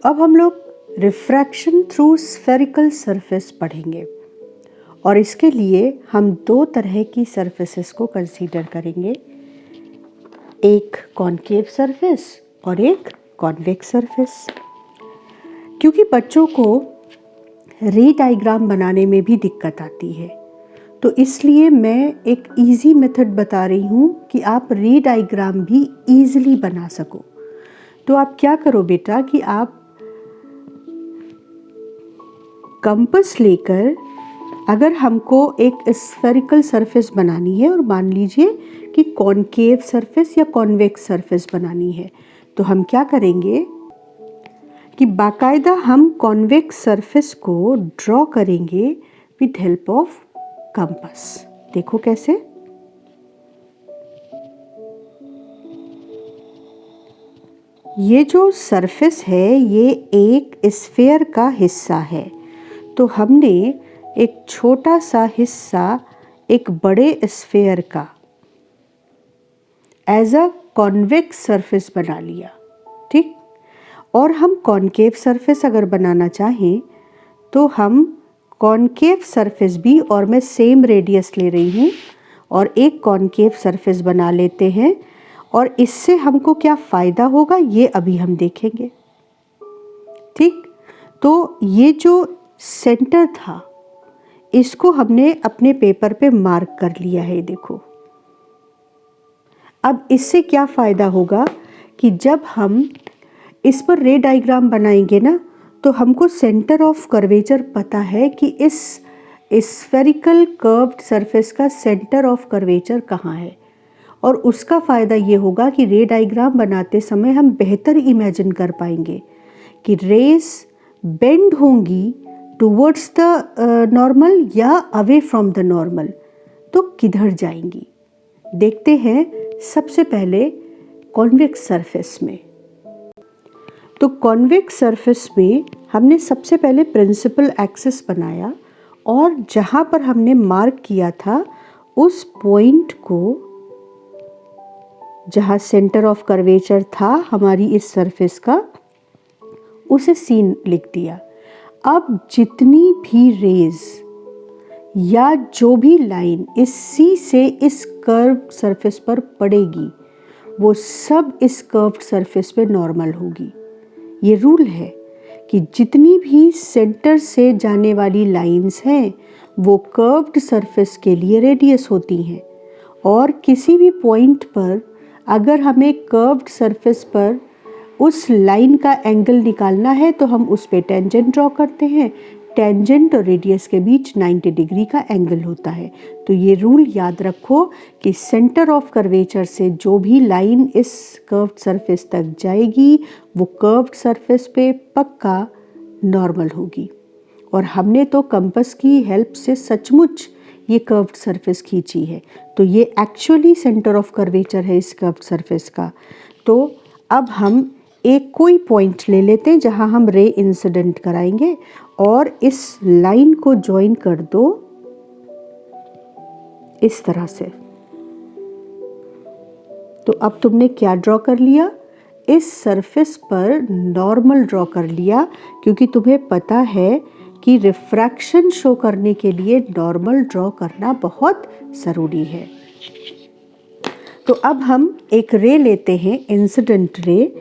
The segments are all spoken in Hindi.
अब हम लोग रिफ्रैक्शन थ्रू स्फेरिकल सरफेस पढ़ेंगे और इसके लिए हम दो तरह की सरफेसेस को कंसीडर करेंगे, एक कॉनकेव सरफेस और एक कॉन्वेक्स सरफेस। क्योंकि बच्चों को रे डायग्राम बनाने में भी दिक्कत आती है, तो इसलिए मैं एक इजी मेथड बता रही हूँ कि आप रे डायग्राम भी इजीली बना सको। तो आप क्या करो बेटा कि आप कंपास लेकर, अगर हमको एक स्फेरिकल सरफेस बनानी है और मान लीजिए कि कॉनकेव सरफेस या कॉन्वेक्स सरफेस बनानी है, तो हम क्या करेंगे कि बाकायदा हम कॉन्वेक्स सरफेस को ड्रॉ करेंगे विद हेल्प ऑफ कंपास। देखो कैसे। ये जो सरफेस है ये एक स्फीयर का हिस्सा है, तो हमने एक छोटा सा हिस्सा एक बड़े स्फीयर का एज अ कॉन्वेक्स सरफेस बना लिया, ठीक। और हम कॉनकेव सरफेस अगर बनाना चाहें तो हम कॉनकेव सरफेस भी, और मैं सेम रेडियस ले रही हूँ और एक कॉनकेव सरफेस बना लेते हैं, और इससे हमको क्या फ़ायदा होगा ये अभी हम देखेंगे, ठीक। तो ये जो सेंटर था इसको हमने अपने पेपर पे मार्क कर लिया है, देखो। अब इससे क्या फ़ायदा होगा कि जब हम इस पर रे डायग्राम बनाएंगे ना, तो हमको सेंटर ऑफ कर्वेचर पता है कि इस स्फेरिकल कर्व्ड सरफेस का सेंटर ऑफ कर्वेचर कहाँ है, और उसका फ़ायदा ये होगा कि रे डायग्राम बनाते समय हम बेहतर इमेजिन कर पाएंगे कि रेस बेंड होंगी टुवर्ड्स द नॉर्मल या अवे फ्रॉम द नॉर्मल, तो किधर जाएंगी। देखते हैं सबसे पहले कॉन्वेक्स सरफेस में। तो कॉन्वेक्स सरफेस में हमने सबसे पहले प्रिंसिपल एक्सिस बनाया, और जहाँ पर हमने मार्क किया था उस पॉइंट को, जहाँ सेंटर ऑफ कर्वेचर था हमारी इस सरफेस का, उसे सीन लिख दिया। अब जितनी भी रेज या जो भी लाइन इस सी से इस कर्व सरफेस पर पड़ेगी वो सब इस कर्व्ड सरफेस पे नॉर्मल होगी। ये रूल है कि जितनी भी सेंटर से जाने वाली लाइंस हैं वो कर्व्ड सरफेस के लिए रेडियस होती हैं, और किसी भी पॉइंट पर अगर हमें कर्व्ड सरफेस पर उस लाइन का एंगल निकालना है तो हम उस पे टेंजेंट ड्रॉ करते हैं। टेंजेंट और रेडियस के बीच 90 डिग्री का एंगल होता है। तो ये रूल याद रखो कि सेंटर ऑफ कर्वेचर से जो भी लाइन इस कर्व्ड सरफेस तक जाएगी वो कर्व्ड सरफेस पे पक्का नॉर्मल होगी। और हमने तो कंपास की हेल्प से सचमुच ये कर्व्ड सरफेस खींची है, तो ये एक्चुअली सेंटर ऑफ कर्वेचर है इस कर्व्ड सरफेस का। तो अब हम एक कोई पॉइंट ले लेते हैं जहां हम रे इंसिडेंट कराएंगे, और इस लाइन को ज्वाइन कर दो इस तरह से। तो अब तुमने क्या ड्रॉ कर लिया, इस सरफेस पर नॉर्मल ड्रॉ कर लिया, क्योंकि तुम्हें पता है कि रिफ्रैक्शन शो करने के लिए नॉर्मल ड्रॉ करना बहुत ज़रूरी है। तो अब हम एक रे लेते हैं, इंसिडेंट रे,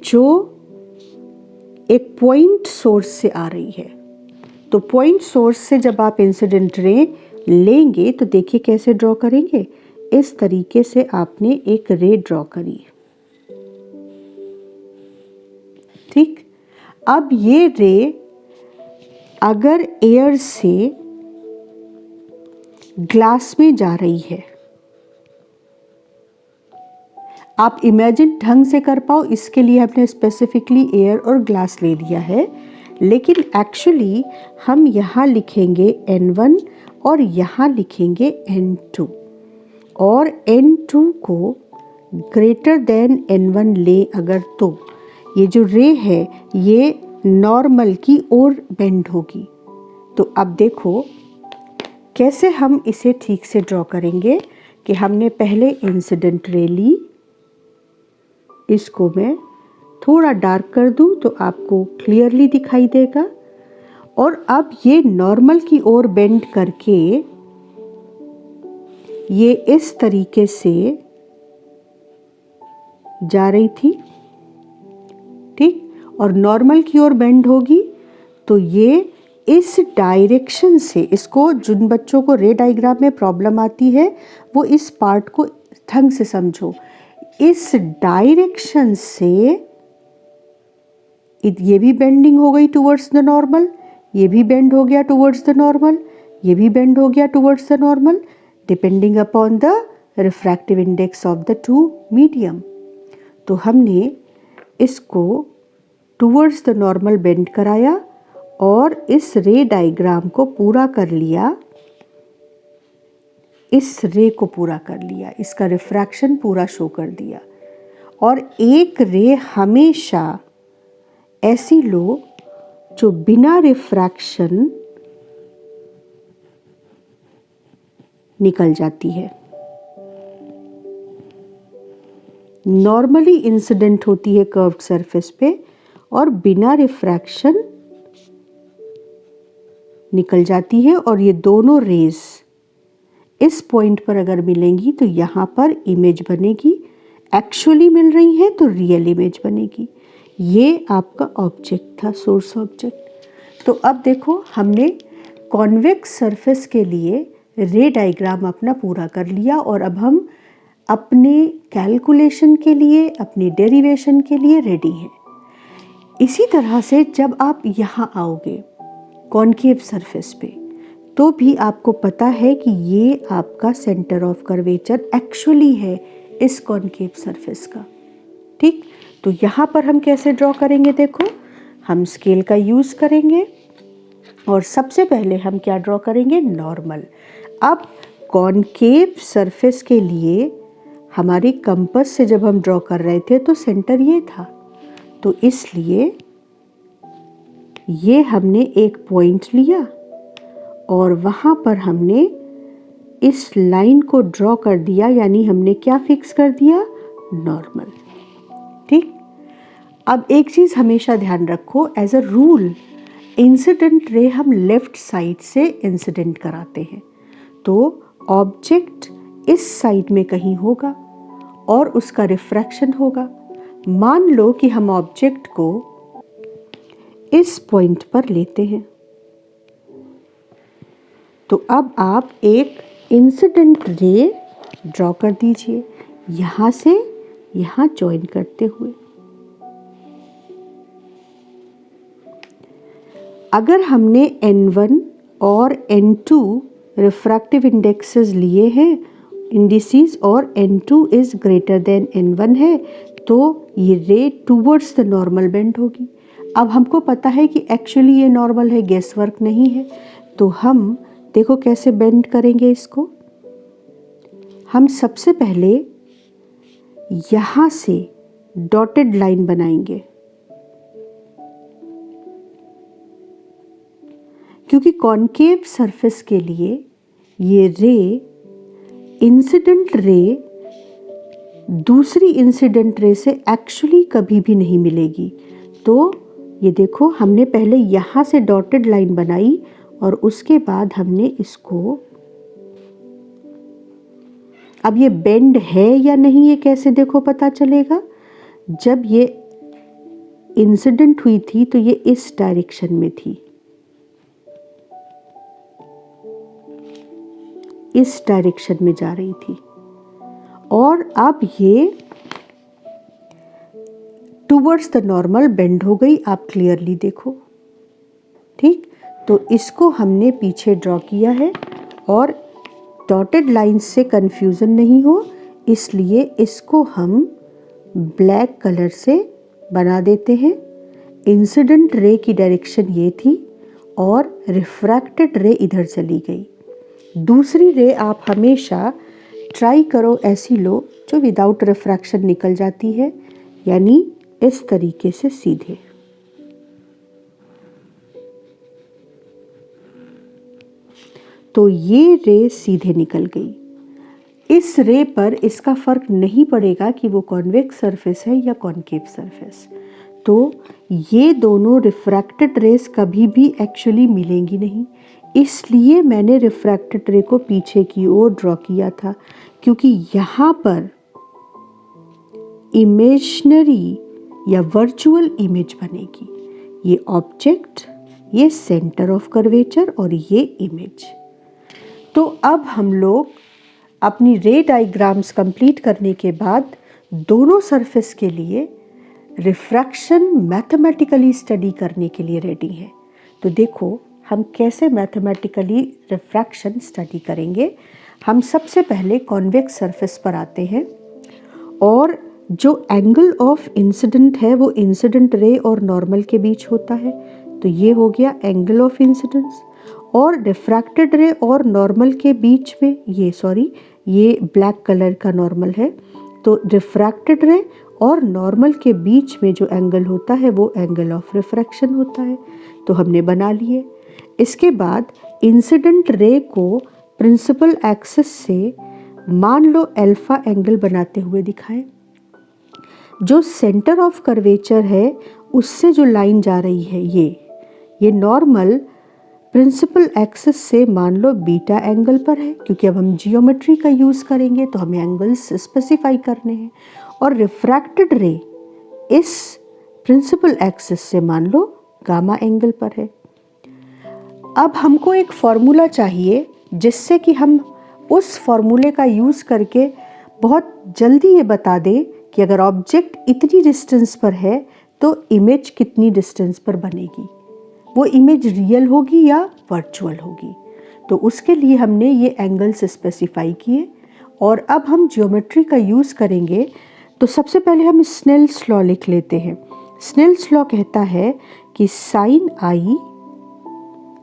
जो एक पॉइंट सोर्स से आ रही है। तो पॉइंट सोर्स से जब आप इंसिडेंट रे लेंगे तो देखिए कैसे ड्रॉ करेंगे। इस तरीके से आपने एक रे ड्रॉ करी, ठीक। अब ये रे अगर एयर से ग्लास में जा रही है, आप इमेजिन ढंग से कर पाओ इसके लिए हमने स्पेसिफिकली एयर और ग्लास ले लिया है, लेकिन एक्चुअली हम यहाँ लिखेंगे N1 और यहाँ लिखेंगे N2, और N2 को ग्रेटर देन N1 ले अगर, तो ये जो रे है ये नॉर्मल की ओर बेंड होगी। तो अब देखो कैसे हम इसे ठीक से ड्रॉ करेंगे कि हमने पहले इंसिडेंट रे ली, इसको मैं थोड़ा डार्क कर दूं तो आपको क्लियरली दिखाई देगा। और अब ये नॉर्मल की ओर बेंड करके ये इस तरीके से जा रही थी, ठीक, और नॉर्मल की ओर बेंड होगी तो ये इस डायरेक्शन से, इसको जिन बच्चों को रे डायग्राम में प्रॉब्लम आती है वो इस पार्ट को ढंग से समझो, इस डायरेक्शन से ये भी बेंडिंग हो गई टुवर्ड्स द नॉर्मल, ये भी बेंड हो गया टुवर्ड्स द नॉर्मल, ये भी बेंड हो गया towards the normal, depending upon the refractive index of the two medium. तो हमने इसको टुवर्ड्स द नॉर्मल बेंड कराया और इस रे डायग्राम को पूरा कर लिया, इस रे को पूरा कर लिया, इसका रिफ्रैक्शन पूरा शो कर दिया। और एक रे हमेशा ऐसी लो जो बिना रिफ्रैक्शन निकल जाती है। नॉर्मली इंसिडेंट होती है कर्व्ड सरफेस पे और बिना रिफ्रैक्शन निकल जाती है। और ये दोनों रेज इस पॉइंट पर अगर मिलेंगी तो यहाँ पर इमेज बनेगी, एक्चुअली मिल रही है तो रियल इमेज बनेगी। ये आपका ऑब्जेक्ट था, सोर्स ऑब्जेक्ट। तो अब देखो हमने कॉन्वेक्स सरफेस के लिए रे डायग्राम अपना पूरा कर लिया और अब हम अपने कैलकुलेशन के लिए, अपनी डेरिवेशन के लिए रेडी हैं। इसी तरह से जब आप यहाँ आओगे कॉनकेव सरफेस पे तो भी आपको पता है कि ये आपका सेंटर ऑफ कर्वेचर एक्चुअली है इस कॉनकेव सरफेस का, ठीक। तो यहाँ पर हम कैसे ड्रॉ करेंगे, देखो हम स्केल का यूज़ करेंगे और सबसे पहले हम क्या ड्रॉ करेंगे, नॉर्मल। अब कॉनकेव सरफेस के लिए हमारी कंपास से जब हम ड्रॉ कर रहे थे तो सेंटर ये था, तो इसलिए ये हमने एक पॉइंट लिया और वहाँ पर हमने इस लाइन को ड्रॉ कर दिया, यानी हमने क्या फिक्स कर दिया, नॉर्मल, ठीक। अब एक चीज़ हमेशा ध्यान रखो, as a rule incident ray हम लेफ्ट साइड से इंसिडेंट कराते हैं, तो ऑब्जेक्ट इस साइड में कहीं होगा और उसका रिफ्रैक्शन होगा। मान लो कि हम ऑब्जेक्ट को इस पॉइंट पर लेते हैं, तो अब आप एक इंसिडेंट रे ड्रॉ कर दीजिए यहाँ से यहाँ ज्वाइन करते हुए। अगर हमने N1 और N2 रिफ्रैक्टिव इंडेक्सेस लिए हैं, इंडिसेस, और N2 is greater than N1 है, तो ये रे टूवर्ड्स द नॉर्मल बेंड होगी। अब हमको पता है कि एक्चुअली ये नॉर्मल है, गेस वर्क नहीं है, तो हम देखो कैसे बेंड करेंगे इसको। हम सबसे पहले यहाँ से डॉटेड लाइन बनाएंगे, क्योंकि कॉनकेव सरफेस के लिए ये रे, इंसिडेंट रे दूसरी इंसिडेंट रे से एक्चुअली कभी भी नहीं मिलेगी। तो ये देखो हमने पहले यहाँ से डॉटेड लाइन बनाई और उसके बाद हमने इसको, अब ये बेंड है या नहीं ये कैसे देखो पता चलेगा, जब ये इंसिडेंट हुई थी तो ये इस डायरेक्शन में थी, इस डायरेक्शन में जा रही थी, और अब ये टुवर्ड्स द नॉर्मल बेंड हो गई। आप क्लियरली देखो, ठीक। तो इसको हमने पीछे ड्रॉ किया है और डॉटेड लाइन से कंफ्यूजन नहीं हो इसलिए इसको हम ब्लैक कलर से बना देते हैं। इंसिडेंट रे की डायरेक्शन ये थी और रिफ्रैक्टेड रे इधर चली गई। दूसरी रे आप हमेशा ट्राई करो ऐसी लो जो विदाउट रिफ्रैक्शन निकल जाती है, यानी इस तरीके से सीधे। तो ये रे सीधे निकल गई। इस रे पर इसका फर्क नहीं पड़ेगा कि वो कॉन्वेक्स सरफेस है या कॉनकेव सरफेस। तो ये दोनों रिफ्रैक्टेड रेस कभी भी एक्चुअली मिलेंगी नहीं, इसलिए मैंने रिफ्रैक्टेड रे को पीछे की ओर ड्रॉ किया था, क्योंकि यहाँ पर इमेजिनरी या वर्चुअल इमेज बनेगी। ये ऑब्जेक्ट, ये सेंटर ऑफ कर्वेचर और ये इमेज। तो अब हम लोग अपनी रे डायग्राम्स कंप्लीट करने के बाद दोनों सरफेस के लिए रिफ्रैक्शन मैथमेटिकली स्टडी करने के लिए रेडी हैं। तो देखो हम कैसे मैथमेटिकली रिफ्रैक्शन स्टडी करेंगे। हम सबसे पहले कॉन्वेक्स सरफेस पर आते हैं और जो एंगल ऑफ इंसिडेंट है वो इंसिडेंट रे और नॉर्मल के बीच होता है, तो ये हो गया एंगल ऑफ इंसिडेंस। और रिफ्रैक्टेड रे और नॉर्मल के बीच में ये ब्लैक कलर का नॉर्मल है, तो रिफ्रैक्टेड रे और नॉर्मल के बीच में जो एंगल होता है वो एंगल ऑफ रिफ्रैक्शन होता है। तो हमने बना लिए। इसके बाद इंसिडेंट रे को प्रिंसिपल एक्सिस से मान लो अल्फा एंगल बनाते हुए दिखाएं। जो सेंटर ऑफ कर्वेचर है उससे जो लाइन जा रही है ये नॉर्मल प्रिंसिपल एक्सिस से मान लो बीटा एंगल पर है, क्योंकि अब हम जियोमेट्री का यूज़ करेंगे तो हमें एंगल्स स्पेसिफाई करने हैं। और रिफ्रैक्टेड रे इस प्रिंसिपल एक्सिस से मान लो गामा एंगल पर है। अब हमको एक फॉर्मूला चाहिए जिससे कि हम उस फॉर्मूले का यूज़ करके बहुत जल्दी ये बता दें कि अगर ऑब्जेक्ट इतनी डिस्टेंस पर है तो इमेज कितनी डिस्टेंस पर बनेगी, वो इमेज रियल होगी या वर्चुअल होगी। तो उसके लिए हमने ये एंगल्स स्पेसिफाई किए और अब हम ज्योमेट्री का यूज़ करेंगे। तो सबसे पहले हम स्नेल्स लॉ लिख लेते हैं। स्नेल्स लॉ कहता है कि sine i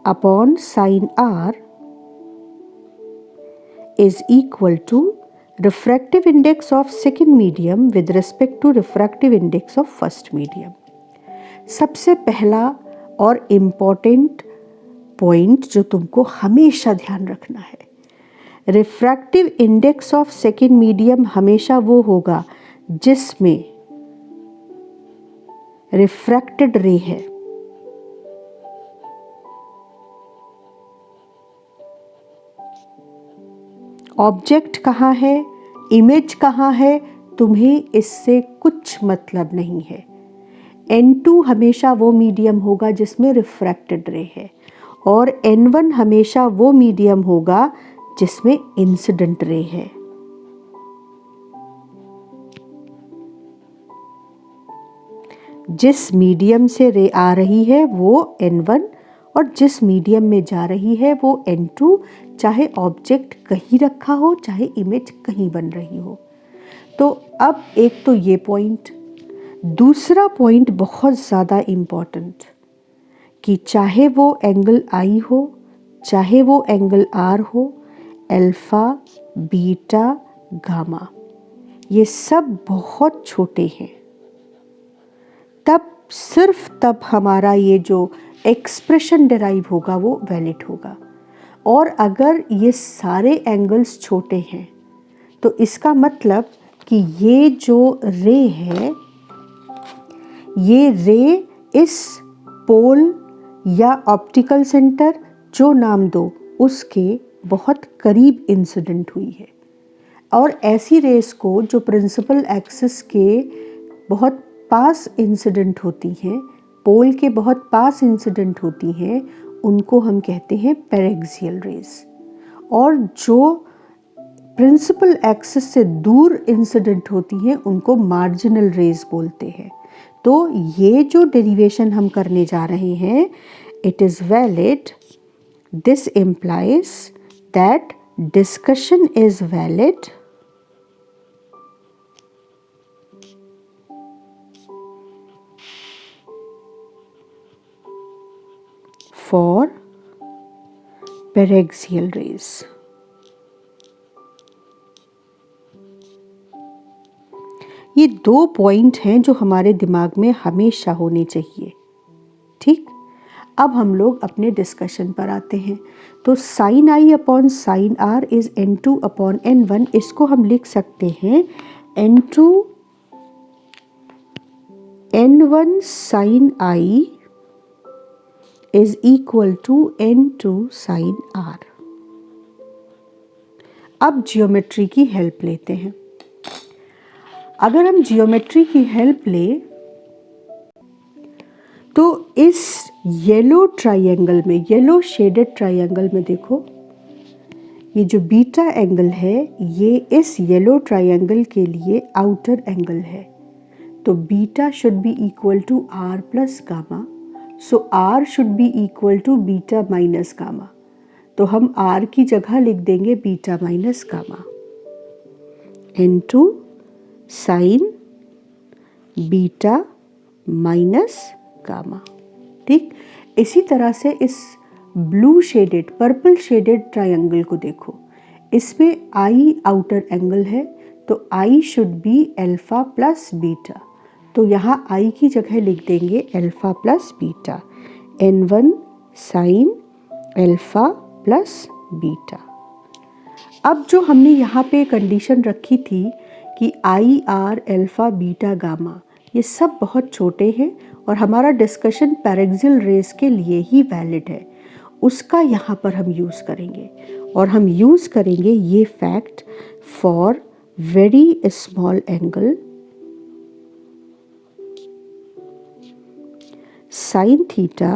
upon sine r is equal to refractive index of second medium with respect to refractive index of first medium. सबसे पहला और इम्पॉर्टेंट पॉइंट जो तुमको हमेशा ध्यान रखना है, refractive index of second medium हमेशा वो होगा जिसमें रिफ्रैक्टेड रे है। ऑब्जेक्ट कहाँ है, इमेज कहाँ है, तुम्हें इससे कुछ मतलब नहीं है। N2 हमेशा वो मीडियम होगा जिसमें रिफ्रैक्टेड रे है और N1 हमेशा वो मीडियम होगा जिसमें इंसिडेंट रे है। जिस मीडियम से रे आ रही है वो N1 और जिस मीडियम में जा रही है वो N2, चाहे ऑब्जेक्ट कहीं रखा हो चाहे इमेज कहीं बन रही हो। तो अब एक तो ये पॉइंट, दूसरा पॉइंट बहुत ज़्यादा इम्पॉर्टेंट कि चाहे वो एंगल आई हो चाहे वो एंगल आर हो, अल्फा बीटा गामा ये सब बहुत छोटे हैं। सिर्फ तब हमारा ये जो एक्सप्रेशन डिराइव होगा वो वैलिड होगा। और अगर ये सारे एंगल्स छोटे हैं तो इसका मतलब कि ये जो रे है, ये रे इस पोल या ऑप्टिकल सेंटर जो नाम दो उसके बहुत करीब इंसिडेंट हुई है। और ऐसी रेस को जो प्रिंसिपल एक्सिस के बहुत पास इंसिडेंट होती हैं, पोल के बहुत पास इंसिडेंट होती हैं, उनको हम कहते हैं पेरेक्सियल रेस। और जो प्रिंसिपल एक्सिस से दूर इंसिडेंट होती हैं उनको मार्जिनल रेस बोलते हैं। तो ये जो डेरिवेशन हम करने जा रहे हैं, it is valid. This implies that discussion is valid for paraxial rays. ये दो पॉइंट हैं जो हमारे दिमाग में हमेशा होने चाहिए। ठीक, अब हम लोग अपने डिस्कशन पर आते हैं। तो sine i upon sine r is N2 upon N1। इसको हम लिख सकते हैं N2 N1 sin I is equal to N2 sin R। अब जियोमेट्री की हेल्प लेते हैं। अगर हम जियोमेट्री की हेल्प लें तो इस येलो ट्रायंगल में, येलो शेडेड ट्रायंगल में देखो, ये जो बीटा एंगल है ये इस येलो ट्रायंगल के लिए आउटर एंगल है। तो beta should be equal to r plus gamma, so r should be equal to beta minus gamma. तो हम आर की जगह लिख देंगे beta minus gamma, N2 sine beta minus gamma. ठीक, इसी तरह से इस blue shaded, purple shaded triangle को देखो, इसमें आई आउटर एंगल है, तो i should be alpha plus beta. तो यहाँ आई की जगह लिख देंगे alpha plus beta, N1 sine alpha plus beta. अब जो हमने यहाँ पे कंडीशन रखी थी कि I R alpha beta gamma, ये सब बहुत छोटे हैं और हमारा डिस्कशन पैरेक्सियल रेस के लिए ही वैलिड है, उसका यहाँ पर हम यूज़ करेंगे। और हम यूज़ करेंगे ये fact for very small angle sin theta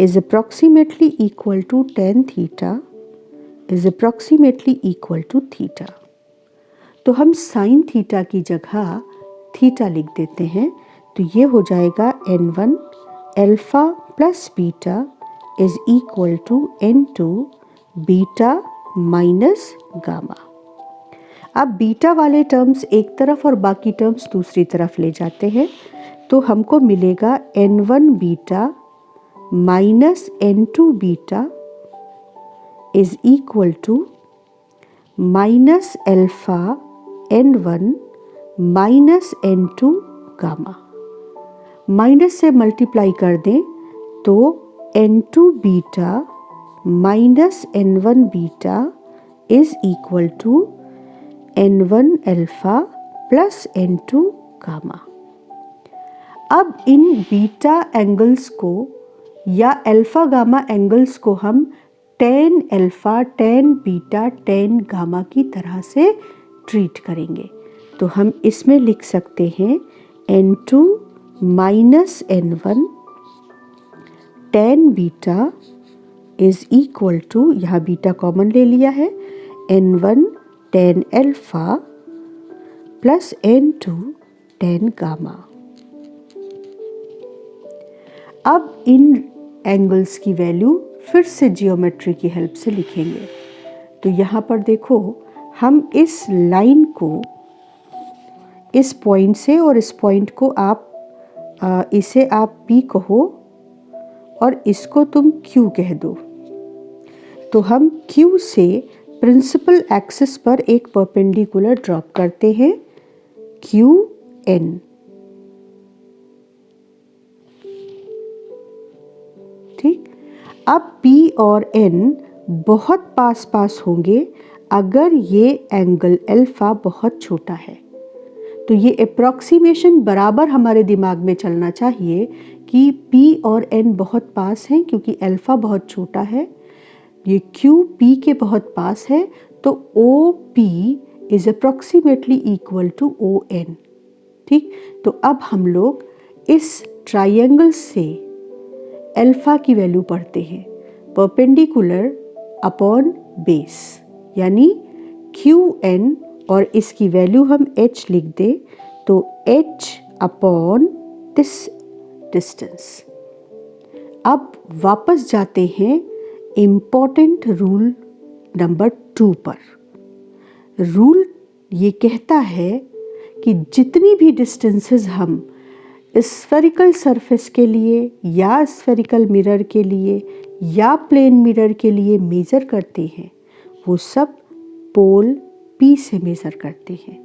is approximately equal to tan theta is approximately equal to theta। तो हम sin theta की जगह थीटा लिख देते हैं, तो ये हो जाएगा N1 alpha plus beta is equal to N2 beta minus gamma. अब बीटा वाले टर्म्स एक तरफ और बाकी टर्म्स दूसरी तरफ ले जाते हैं, तो हमको मिलेगा N1 beta minus N2 beta is equal to minus alpha N1 minus N2 gamma. Minus से मल्टीप्लाई कर दें तो N2 beta minus N1 beta is equal to N1 alpha plus N2 gamma. अब इन बीटा एंगल्स को या अल्फा गामा एंगल्स को हम tan alpha, tan beta, tan gamma की तरह से ट्रीट करेंगे। तो हम इसमें लिख सकते हैं N2 minus N1 tan beta is equal to, यहाँ बीटा कॉमन ले लिया है, N1 tan alpha plus N2 tan gamma. अब इन एंगल्स की वैल्यू फिर से जियोमेट्री की हेल्प से लिखेंगे। तो यहाँ पर देखो, हम इस लाइन को इस पॉइंट से, और इस पॉइंट को आप इसे आप P कहो और इसको तुम Q कह दो। तो हम Q से प्रिंसिपल एक्सिस पर एक परपेंडिकुलर ड्रॉप करते हैं, QN। ठीक, अब P और N बहुत पास पास होंगे अगर ये एंगल अल्फा बहुत छोटा है। तो ये अप्रॉक्सीमेशन बराबर हमारे दिमाग में चलना चाहिए कि P और N बहुत पास हैं क्योंकि अल्फा बहुत छोटा है, ये Q P के बहुत पास है, तो OP is approximately equal to ON। ठीक, तो अब हम लोग इस ट्रायंगल से अल्फा की वैल्यू पढ़ते हैं, परपेंडिकुलर अपॉन बेस, यानी QN, और इसकी वैल्यू हम H लिख दें तो H अपॉन दिस डिस्टेंस। अब वापस जाते हैं इम्पॉर्टेंट रूल नंबर 2 पर। रूल ये कहता है कि जितनी भी डिस्टेंसेस हम स्फेरिकल सरफेस के लिए या स्फेरिकल मिरर के लिए या प्लेन मिरर के लिए मेज़र करते हैं, वो सब पोल P से मेज़र करते हैं।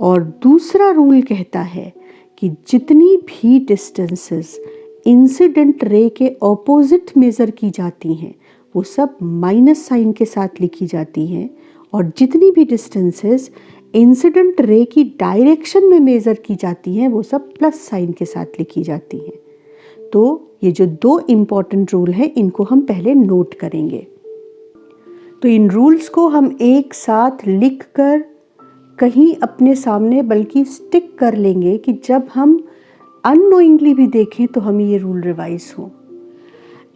और दूसरा रूल कहता है कि जितनी भी डिस्टेंसेस इंसिडेंट रे के ऑपोजिट मेज़र की जाती हैं, वो सब माइनस साइन के साथ लिखी जाती हैं, और जितनी भी डिस्टेंसेस इंसिडेंट रे की डायरेक्शन में मेज़र की जाती हैं वो सब प्लस साइन के साथ लिखी जाती हैं। तो ये जो दो इम्पॉर्टेंट रूल हैं इनको हम पहले नोट करेंगे। तो इन रूल्स को हम एक साथ लिख कर कहीं अपने सामने बल्कि स्टिक कर लेंगे कि जब हम अननोइंगली भी देखें तो हमें ये रूल रिवाइज हो।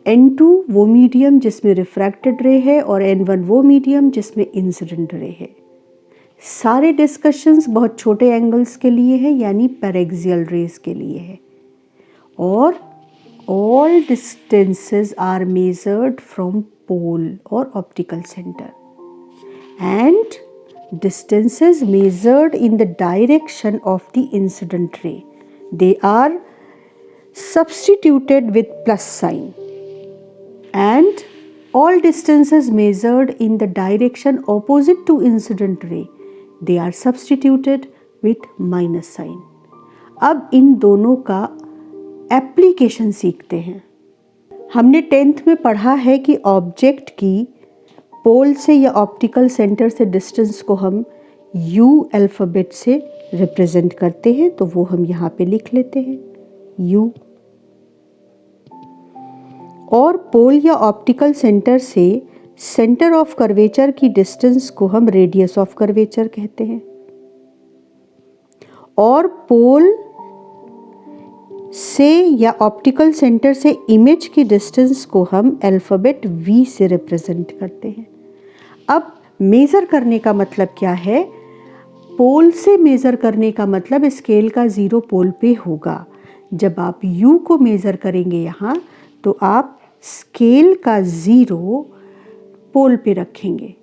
N2 वो मीडियम जिसमें रिफ्रैक्टेड रे है और N1 वो मीडियम जिसमें इंसिडेंट रे है। सारे डिस्कशंस बहुत छोटे एंगल्स के लिए है यानी पैरेक्सियल रेज के लिए है। और all distances are measured from pole और optical centre and distances measured in the direction of the incident ray. They are substituted with plus sign. And all distances measured in the direction opposite to incident ray, they are substituted with minus sign. अब इन दोनों का एप्लीकेशन सीखते हैं। हमने 10th में पढ़ा है कि ऑब्जेक्ट की पोल से या ऑप्टिकल सेंटर से डिस्टेंस को हम U अल्फ़ाबेट से रिप्रेजेंट करते हैं, तो वो हम यहाँ पे लिख लेते हैं U। और पोल या ऑप्टिकल सेंटर से सेंटर ऑफ कर्वेचर की डिस्टेंस को हम रेडियस ऑफ कर्वेचर कहते हैं। और पोल से या ऑप्टिकल सेंटर से इमेज की डिस्टेंस को हम अल्फ़ाबेट V से रिप्रेजेंट करते हैं। अब मेज़र करने का मतलब क्या है? पोल से मेज़र करने का मतलब स्केल का 0 पोल पे होगा। जब आप U को मेज़र करेंगे यहाँ तो आप स्केल का 0 पोल पे रखेंगे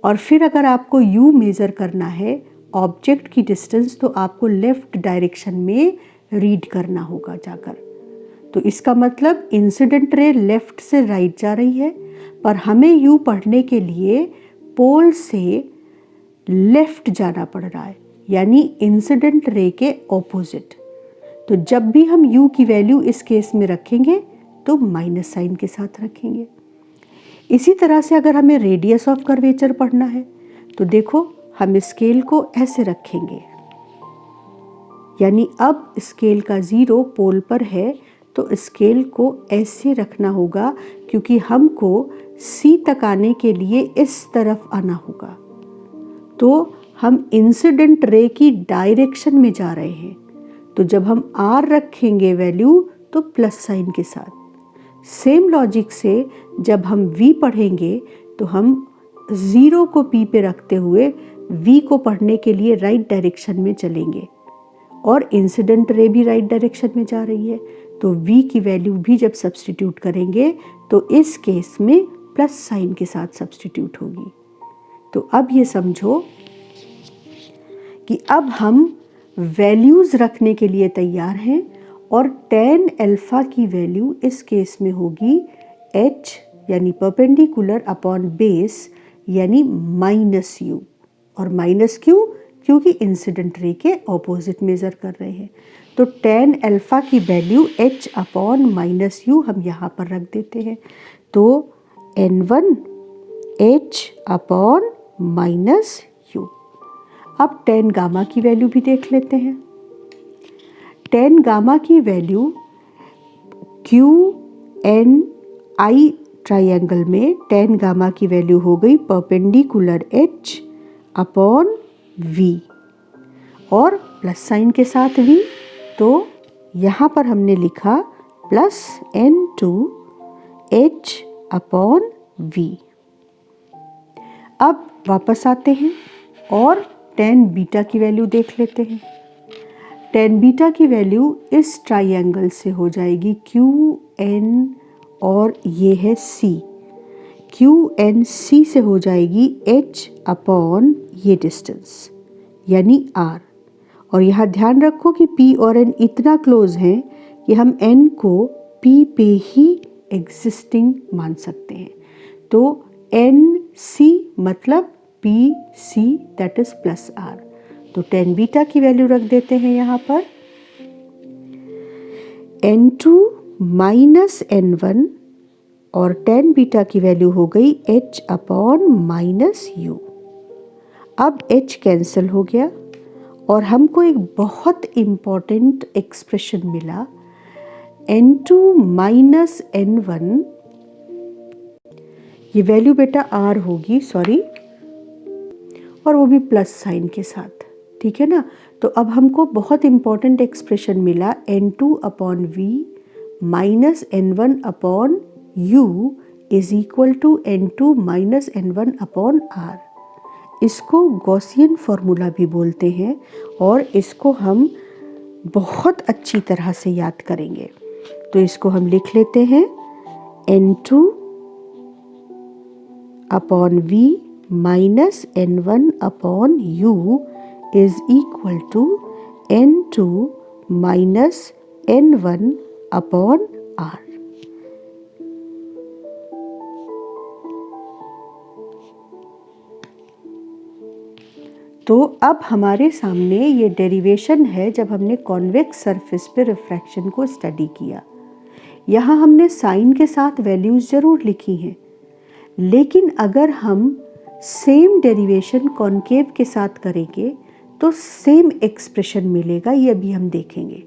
और फिर अगर आपको U मेज़र करना है ऑब्जेक्ट की डिस्टेंस तो आपको लेफ़्ट डायरेक्शन में रीड करना होगा जाकर। तो इसका मतलब इंसिडेंट रे लेफ़्ट से राइट जा रही है पर हमें U पढ़ने के लिए पोल से लेफ़्ट जाना पड़ रहा है यानी इंसिडेंट रे के ऑपोजिट। तो जब भी हम U की वैल्यू इस केस में रखेंगे तो माइनस साइन के साथ रखेंगे। इसी तरह से अगर हमें रेडियस ऑफ कर्वेचर पढ़ना है तो देखो हम स्केल को ऐसे रखेंगे यानी अब स्केल का 0 पोल पर है तो स्केल को ऐसे रखना होगा क्योंकि हमको C तक आने के लिए इस तरफ आना होगा। तो हम इंसिडेंट रे की डायरेक्शन में जा रहे हैं तो जब हम R रखेंगे वैल्यू तो प्लस साइन के साथ। सेम लॉजिक से जब हम V पढ़ेंगे तो हम 0 को P पे रखते हुए V को पढ़ने के लिए राइट डायरेक्शन में चलेंगे और इंसिडेंट रे भी राइट डायरेक्शन में जा रही है तो V की वैल्यू भी जब सब्स्टिट्यूट करेंगे तो इस केस में प्लस साइन के साथ सब्स्टिट्यूट होगी। तो अब ये समझो कि अब हम वैल्यूज़ रखने के लिए तैयार हैं और tan अल्फ़ा की वैल्यू इस केस में होगी H यानी परपेंडिकुलर अपॉन बेस यानी माइनस U। और माइनस क्यों? क्योंकि इंसिडेंट रे के ऑपोजिट मेज़र कर रहे हैं। तो tan अल्फ़ा की value H upon minus U हम यहाँ पर रख देते हैं। तो N1 H upon minus U। अब tan गामा की वैल्यू भी देख लेते हैं। tan गामा की वैल्यू QNI ट्राइंगल में tan गामा की वैल्यू हो गई परपेंडिकुलर H अपॉन V और प्लस साइन के साथ V। तो यहाँ पर हमने लिखा plus N2 H upon V। अब वापस आते हैं और tan बीटा की वैल्यू देख लेते हैं। tan बीटा की वैल्यू इस ट्राइंगल से हो जाएगी QN और ये है C। QNC से हो जाएगी H अपॉन ये डिस्टेंस यानी R। और यहाँ ध्यान रखो कि P और N इतना क्लोज हैं कि हम N को P पे ही एग्जिस्टिंग मान सकते हैं। तो NC मतलब PC that is plus R। तो tan बीटा की वैल्यू रख देते हैं यहाँ पर N2 माइनस N1 और tan बीटा की वैल्यू हो गई H अपॉन माइनस U। अब h कैंसिल हो गया और हमको एक बहुत इम्पॉर्टेंट एक्सप्रेशन मिला n2 माइनस n1, ये वैल्यू बेटा r होगी, सॉरी, और वो भी प्लस साइन के साथ, ठीक है ना। तो अब हमको बहुत इम्पॉर्टेंट एक्सप्रेशन मिला n2 upon v minus n1 upon u is equal to n2 minus n1 upon r। इसको गॉसियन फॉर्मूला भी बोलते हैं और इसको हम बहुत अच्छी तरह से याद करेंगे। तो इसको हम लिख लेते हैं n2 upon v minus n1 upon u is equal to n2 minus n1 upon r। तो अब हमारे सामने ये डेरिवेशन है जब हमने कॉन्वेक्स सरफेस पे रिफ्रैक्शन को स्टडी किया। यहाँ हमने साइन के साथ वैल्यूज़ ज़रूर लिखी हैं, लेकिन अगर हम सेम डेरिवेशन कॉन्केव के साथ करेंगे तो सेम एक्सप्रेशन मिलेगा, ये अभी हम देखेंगे।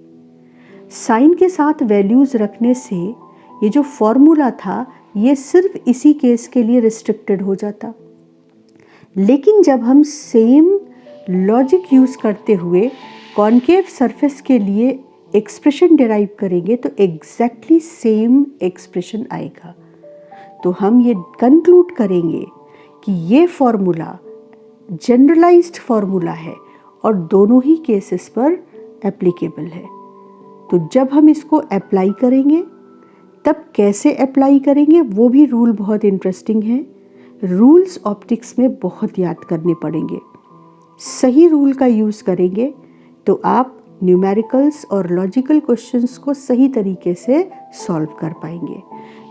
साइन के साथ वैल्यूज़ रखने से ये जो फॉर्मूला था ये सिर्फ इसी केस के लिए रिस्ट्रिक्टेड हो जाता, लेकिन जब हम सेम लॉजिक यूज़ करते हुए कॉन्केव सरफेस के लिए एक्सप्रेशन डिराइव करेंगे तो एग्जैक्टली सेम एक्सप्रेशन आएगा। तो हम ये कंक्लूड करेंगे कि ये फॉर्मूला जनरलाइज्ड फॉर्मूला है और दोनों ही केसेस पर एप्लीकेबल है। तो जब हम इसको अप्लाई करेंगे तब कैसे अप्लाई करेंगे वो भी रूल बहुत इंटरेस्टिंग है। रूल्स ऑप्टिक्स में बहुत याद करने पड़ेंगे। सही रूल का यूज़ करेंगे तो आप न्यूमेरिकल्स और लॉजिकल क्वेश्चंस को सही तरीके से सॉल्व कर पाएंगे।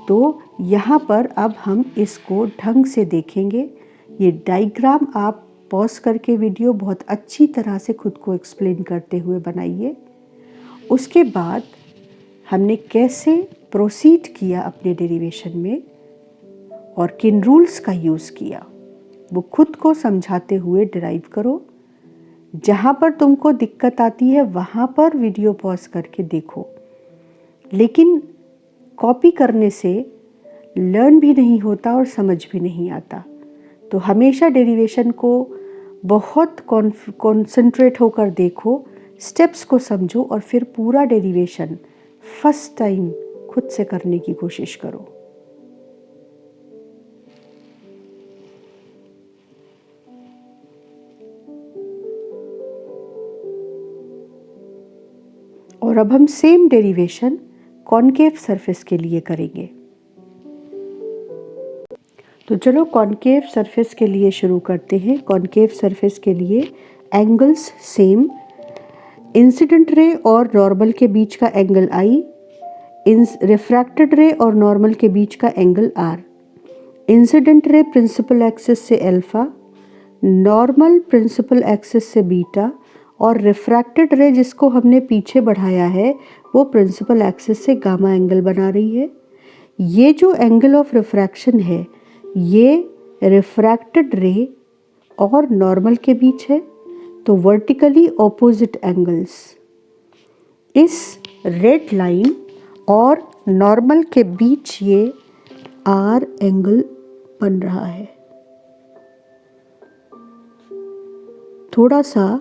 तो यहाँ पर अब हम इसको ढंग से देखेंगे। ये डायग्राम आप पॉज करके वीडियो बहुत अच्छी तरह से खुद को एक्सप्लेन करते हुए बनाइए। उसके बाद हमने कैसे प्रोसीड किया अपने डेरिवेशन में और किन रूल्स का यूज़ किया वो खुद को समझाते हुए डिराइव करो। जहाँ पर तुमको दिक्कत आती है वहाँ पर वीडियो पॉज करके देखो, लेकिन कॉपी करने से लर्न भी नहीं होता और समझ भी नहीं आता। तो हमेशा डेरिवेशन को बहुत कॉन्सेंट्रेट होकर देखो, स्टेप्स को समझो और फिर पूरा डेरिवेशन फर्स्ट टाइम खुद से करने की कोशिश करो। और अब हम सेम डेरिवेशन कॉन्केव सरफेस के लिए करेंगे। तो चलो कॉन्केव सरफेस के लिए शुरू करते हैं। कॉन्केव सरफेस के लिए एंगल्स सेम, इंसिडेंट रे और नॉर्मल के बीच का एंगल आई, रिफ्रैक्टेड रे और नॉर्मल के बीच का angle r, incident ray principal axis से अल्फा, नॉर्मल प्रिंसिपल एक्सिस से बीटा और रिफ्रैक्टेड रे जिसको हमने पीछे बढ़ाया है वो प्रिंसिपल एक्सिस से गामा एंगल बना रही है। ये जो एंगल ऑफ रिफ्रैक्शन है ये रिफ्रैक्टेड रे और नॉर्मल के बीच है, तो वर्टिकली ऑपोजिट एंगल्स। इस रेड लाइन और नॉर्मल के बीच ये आर एंगल बन रहा है। थोड़ा सा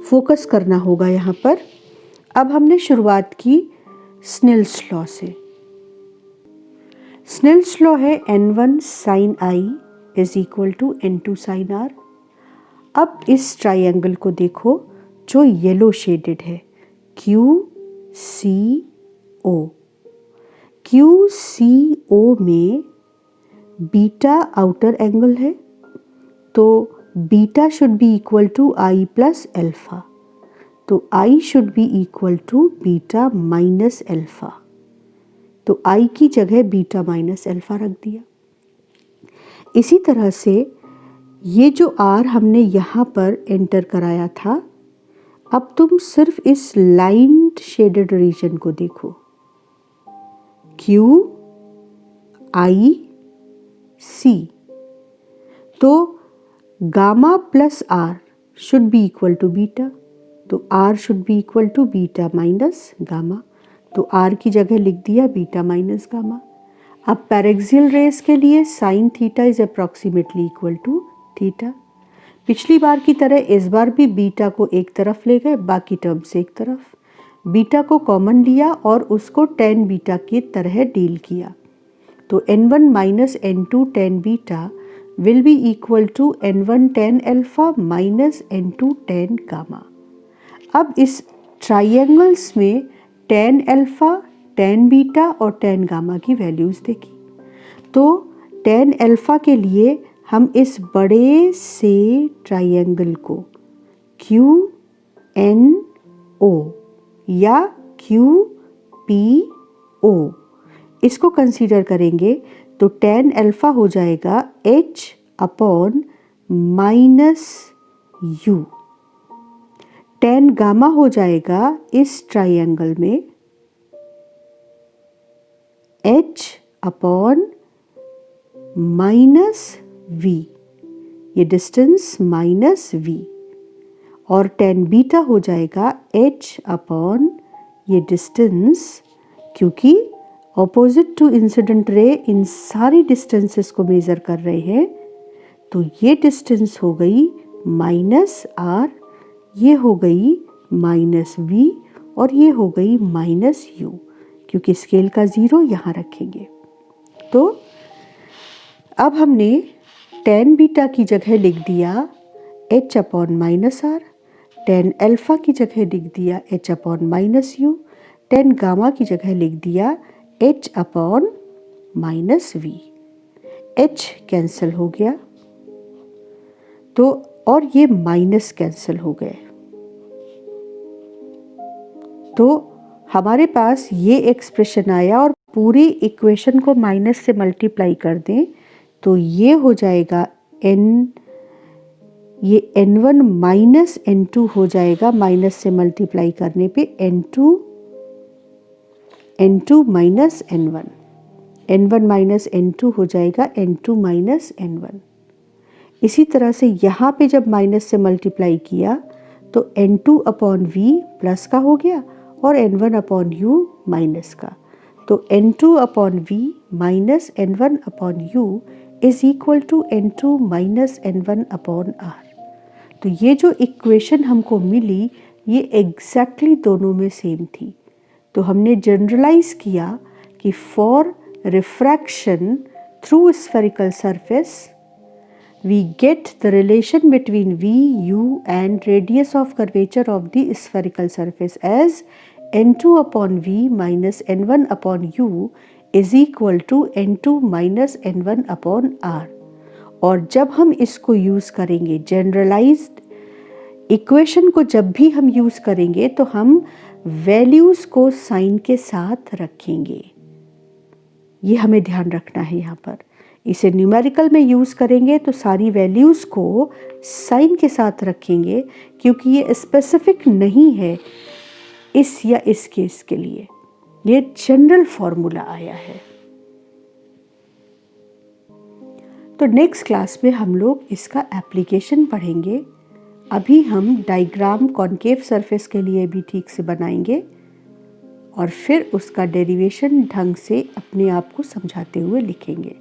फोकस करना होगा यहाँ पर। अब हमने शुरुआत की स्नेल्स लॉ से। स्नेल्स लॉ है n1 sine i is equal to n2 sine r. अब इस ट्राइंगल को देखो जो येलो शेडेड है, QCO। QCO में बीटा आउटर एंगल है, तो beta should be equal to i plus alpha, तो i should be equal to beta minus alpha. तो आई की जगह बीटा माइनस एल्फा रख दिया। इसी तरह से ये जो आर हमने यहाँ पर एंटर कराया था, अब तुम सिर्फ इस लाइन शेडेड रीजन को देखो, QIC। तो gamma plus r should be equal to beta, तो r should be equal to beta minus gamma, तो आर की जगह लिख दिया बीटा माइनस गामा। अब पैरेक्सियल रेस के लिए sine theta is approximately equal to theta. पिछली बार की तरह इस बार भी बीटा को एक तरफ ले गए, बाकी टर्म्स एक तरफ, बीटा को कॉमन लिया और उसको tan बीटा की तरह डील किया। तो n1 minus n2 tan beta will be equal to n1 tan alpha minus n2 tan gamma. अब इस ट्राइंगल्स में tan अल्फा, tan बीटा और tan गामा की वैल्यूज़ देखी। तो tan अल्फा के लिए हम इस बड़े से ट्राइंगल को QNO या QPO इसको कंसीडर करेंगे, तो tan अल्फा हो जाएगा H upon minus U। tan gamma हो जाएगा इस ट्राइंगल में H अपॉन माइनस V, ये डिस्टेंस माइनस V, और tan बीटा हो जाएगा H अपॉन ये डिस्टेंस, क्योंकि ऑपोजिट टू इंसिडेंट रे इन सारी डिस्टेंसेस को मेज़र कर रहे हैं, तो ये डिस्टेंस हो गई माइनस R, ये हो गई माइनस V और ये हो गई माइनस U, क्योंकि स्केल का ज़ीरो यहाँ रखेंगे। तो अब हमने tan बीटा की जगह लिख दिया H upon minus R, tan alpha की जगह लिख दिया H upon minus U, tan gamma की जगह लिख दिया H upon minus V। H cancel हो गया, तो और ये माइनस कैंसिल हो गए, तो हमारे पास ये एक्सप्रेशन आया। और पूरी इक्वेशन को माइनस से मल्टीप्लाई कर दें तो ये हो जाएगा ये n1 माइनस n2 हो जाएगा, माइनस से मल्टीप्लाई करने पे n2 minus n1 minus n2 हो जाएगा n2 माइनस n1। इसी तरह से यहाँ पे जब माइनस से मल्टीप्लाई किया तो n2 अपॉन v प्लस का हो गया और n1 अपॉन u माइनस का, तो n2 upon v minus n1 upon u is equal to n2 minus n1 upon r। तो ये जो इक्वेशन हमको मिली ये एग्जैक्टली दोनों में सेम थी। तो हमने जनरलाइज किया कि for refraction through spherical surface we get the relation between V, U and radius of curvature of the spherical surface as n2 upon V minus n1 upon U is equal to n2 minus n1 upon R। और जब हम इसको यूज़ करेंगे जनरलाइज्ड इक्वेशन को, जब भी हम यूज़ करेंगे तो हम वैल्यूज़ को साइन के साथ रखेंगे, ये हमें ध्यान रखना है। यहाँ पर इसे न्यूमेरिकल में यूज़ करेंगे तो सारी वैल्यूज़ को साइन के साथ रखेंगे, क्योंकि ये स्पेसिफिक नहीं है इस या इस केस के लिए, ये जनरल फॉर्मूला आया है। तो नेक्स्ट क्लास में हम लोग इसका एप्लीकेशन पढ़ेंगे। अभी हम डायग्राम कॉनकेव सरफेस के लिए भी ठीक से बनाएंगे और फिर उसका डेरिवेशन ढंग से अपने आप को समझाते हुए लिखेंगे।